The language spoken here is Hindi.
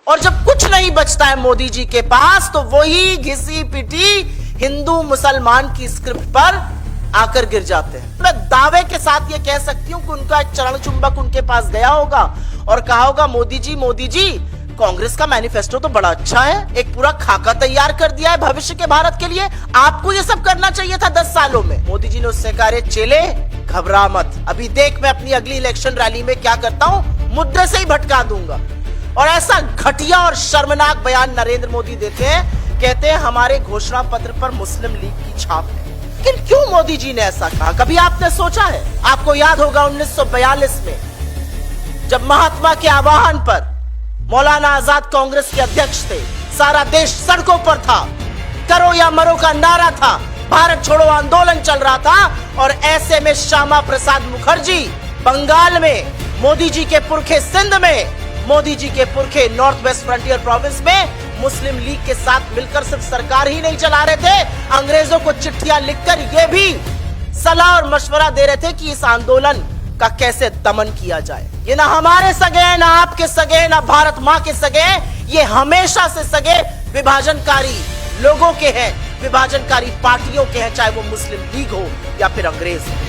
और जब कुछ नहीं बचता है मोदी जी के पास, तो वही घिसी पिटी हिंदू मुसलमान की स्क्रिप्ट पर आकर गिर जाते हैं। मैं दावे के साथ ये कह सकती हूं कि उनका एक चरण चुंबक उनके पास गया होगा और कहा होगा, मोदी जी कांग्रेस का मैनिफेस्टो तो बड़ा अच्छा है, एक पूरा खाका तैयार कर दिया है भविष्य के भारत के लिए, आपको ये सब करना चाहिए था 10 सालों में। मोदी जी ने उससे कहा, रे चेले घबरा मत, अभी देख मैं अपनी अगली इलेक्शन रैली में क्या करता हूं, मुद्दे से ही भटका दूंगा। और ऐसा घटिया और शर्मनाक बयान नरेंद्र मोदी देते हैं, कहते हैं हमारे घोषणा पत्र पर मुस्लिम लीग की छाप है। लेकिन क्यों मोदी जी ने ऐसा कहा, कभी आपने सोचा है? आपको याद होगा 1942 में जब महात्मा के आह्वान पर मौलाना आजाद कांग्रेस के अध्यक्ष थे, सारा देश सड़कों पर था, करो या मरो का नारा था, भारत छोड़ो आंदोलन चल रहा था। और ऐसे में श्यामा प्रसाद मुखर्जी बंगाल में, मोदी जी के पुरखे सिंध में, मोदी जी के पुरखे नॉर्थ वेस्ट फ्रंटियर प्रोविंस में मुस्लिम लीग के साथ मिलकर सिर्फ सरकार ही नहीं चला रहे थे, अंग्रेजों को चिट्ठियां लिखकर यह भी सलाह और मशवरा दे रहे थे कि इस आंदोलन का कैसे दमन किया जाए। ये ना हमारे सगे हैं, ना आपके सगे हैं, ना भारत मां के सगे हैं, ये हमेशा से सगे विभाजनकारी लोगों के हैं, विभाजनकारी पार्टियों के हैं, चाहे वो मुस्लिम लीग हो या फिर अंग्रेज हो।